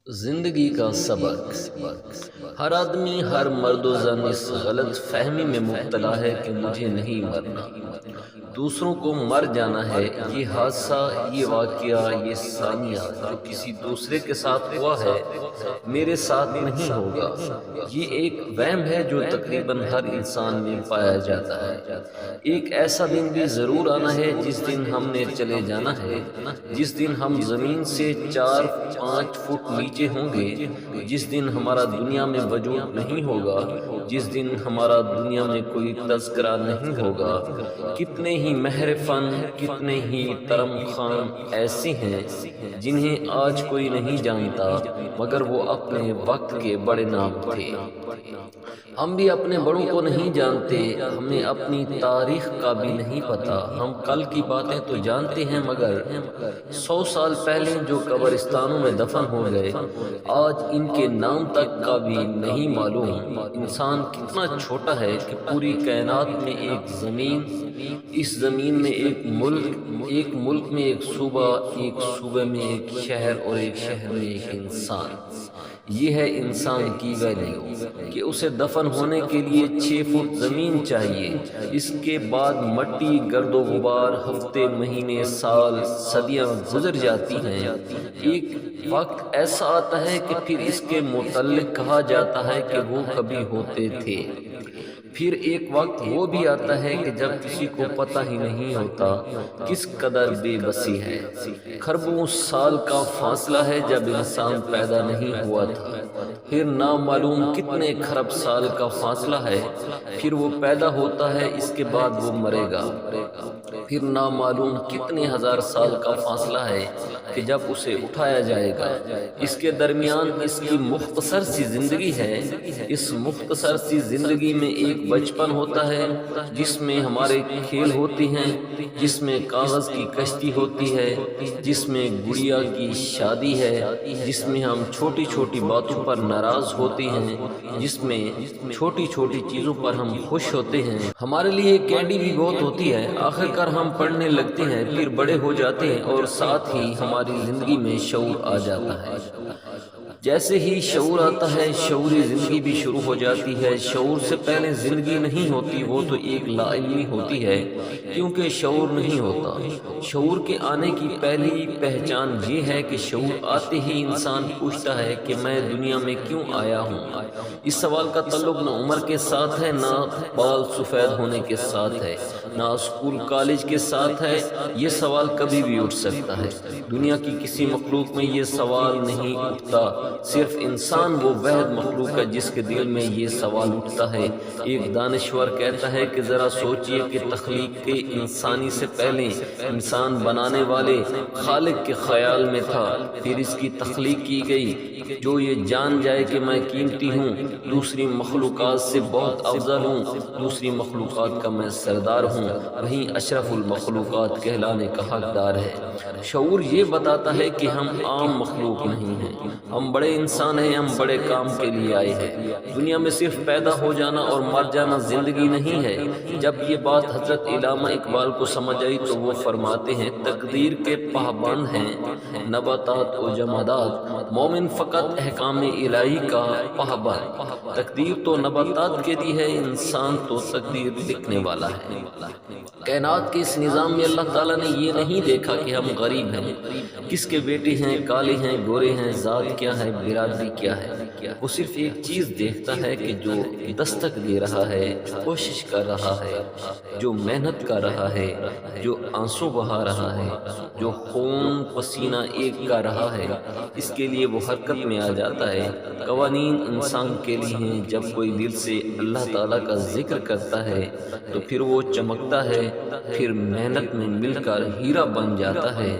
زندگی کا سبق۔ ہر آدمی، ہر مرد و زن اس غلط فہمی میں مبتلا ہے کہ مجھے نہیں مرنا، دوسروں کو مر جانا ہے۔ یہ حادثہ، یہ واقعہ، یہ ثانیہ جو کسی دوسرے کے ساتھ ہوا ہے میرے ساتھ نہیں ہوگا۔ یہ ایک وہم ہے جو تقریباً ہر انسان میں پایا جاتا ہے۔ ایک ایسا دن بھی ضرور آنا ہے جس دن ہم نے چلے جانا ہے، جس دن ہم زمین سے 4-5 فٹ نیچے ہوں گے، جس دن ہمارا دنیا میں وجود نہیں ہوگا، جس دن ہمارا دنیا میں کوئی تذکرہ نہیں ہوگا۔ کتنے ہی مہر فن، کتنے ہی ترم خان ایسے ہیں جنہیں آج کوئی نہیں جانتا، مگر وہ اپنے وقت کے بڑے نام تھے۔ ہم بھی اپنے بڑوں کو نہیں جانتے، ہمیں اپنی تاریخ کا بھی نہیں پتا۔ ہم کل کی باتیں تو جانتے ہیں، مگر 100 سال پہلے جو قبرستانوں میں دفن ہو گئے، آج ان کے نام تک کا بھی نہیں معلوم۔ انسان کتنا چھوٹا ہے کہ پوری کائنات میں ایک زمین، اس زمین میں ایک ملک میں ایک صوبہ، ایک صوبے میں ایک شہر، اور ایک شہر میں ایک انسان۔ یہ ہے انسان کی ویلیو کہ اسے دفن ہونے کے لیے 6 فٹ زمین چاہیے۔ اس کے بعد مٹی، گرد و غبار، ہفتے، مہینے، سال، صدیاں گزر جاتی ہیں۔ ایک وقت ایسا آتا ہے کہ پھر اس کے متعلق کہا جاتا ہے کہ وہ کبھی ہوتے تھے۔ پھر ایک وقت وہ بھی آتا ہے کہ جب کسی کو پتہ ہی نہیں ہوتا کس قدر بے بسی ہے۔ کھربوں سال کا فاصلہ ہے جب انسان پیدا نہیں ہوا تھا، پھر نامعلوم کتنے کھرب سال کا فاصلہ ہے، پھر وہ پیدا ہوتا ہے، اس کے بعد وہ مرے گا، پھر نامعلوم کتنے ہزار سال کا فاصلہ ہے کہ جب اسے اٹھایا جائے گا۔ اس کے درمیان اس کی مختصر سی زندگی ہے۔ اس مختصر سی زندگی میں ایک بچپن ہوتا ہے جس میں ہمارے کھیل ہوتے ہیں، جس میں کاغذ کی کشتی ہوتی ہے، جس میں گڑیا کی شادی ہے، جس میں ہم چھوٹی چھوٹی باتوں پر ناراض ہوتے ہیں، جس میں چھوٹی چھوٹی چیزوں پر ہم خوش ہوتے ہیں۔ ہمارے لیے کینڈی بھی بہت ہوتی ہے۔ آخر کار ہم پڑھنے لگتے ہیں، پھر بڑے ہو جاتے ہیں، اور ساتھ ہی ہماری زندگی میں شعور آ جاتا ہے۔ جیسے ہی شعور آتا ہے، شعوری زندگی بھی شروع ہو جاتی ہے۔ شعور سے پہلے زندگی نہیں ہوتی، وہ تو ایک لا علمی ہوتی ہے، کیونکہ شعور نہیں ہوتا۔ شعور کے آنے کی پہلی پہچان یہ ہے کہ شعور آتے ہی انسان پوچھتا ہے کہ میں دنیا میں کیوں آیا ہوں۔ اس سوال کا تعلق نہ عمر کے ساتھ ہے، نہ بال سفید ہونے کے ساتھ ہے، نہ اسکول کالج کے ساتھ ہے۔ یہ سوال کبھی بھی اٹھ سکتا ہے۔ دنیا کی کسی مخلوق میں یہ سوال نہیں اٹھتا، صرف انسان وہ واحد مخلوق ہے جس کے دل میں یہ سوال اٹھتا ہے۔ ایک دانشور کہتا ہے کہ ذرا سوچئے کہ تخلیق کے انسانی سے پہلے انسان بنانے والے خالق کے خیال میں تھا، پھر اس کی تخلیق کی گئی۔ جو یہ جان جائے کہ میں قیمتی ہوں، دوسری مخلوقات سے بہت افضل ہوں، دوسری مخلوقات کا میں سردار ہوں، وہیں اشرف المخلوقات کہلانے کا حقدار ہے۔ شعور یہ بتاتا ہے کہ ہم عام مخلوق نہیں ہیں، ہم بڑے انسان ہیں، ہم بڑے کام کے لیے آئے ہیں۔ دنیا میں صرف پیدا ہو جانا اور مر جانا زندگی نہیں ہے۔ جب یہ بات حضرت علامہ اقبال کو سمجھ آئی تو وہ فرماتے ہیں، تقدیر کے پابند ہیں نباتات و جمادات، مومن فقط احکام الہی کا پابند۔ تقدیر تو نباتات کے لیے ہے، انسان تو تقدیر لکھنے والا ہے۔ کائنات کے اس نظام میں اللہ تعالیٰ نے یہ نہیں دیکھا کہ ہم غریب ہیں، کس کے بیٹے ہیں، کالے ہیں، گورے ہیں، ذات کیا ہے، برادری کیا ہے۔ وہ صرف ایک چیز دیکھتا ہے کہ جو دستک دے رہا ہے، جو کوشش کر رہا ہے، جو محنت کر رہا ہے، جو آنسو بہا رہا ہے، جو خون پسینہ ایک کر رہا ہے، اس کے لیے وہ حرکت میں آ جاتا ہے۔ قوانین انسان کے لیے ہیں۔ جب کوئی دل سے اللہ تعالیٰ کا ذکر کرتا ہے تو پھر وہ چمکتا ہے، پھر محنت میں مل کر ہیرا بن جاتا ہے۔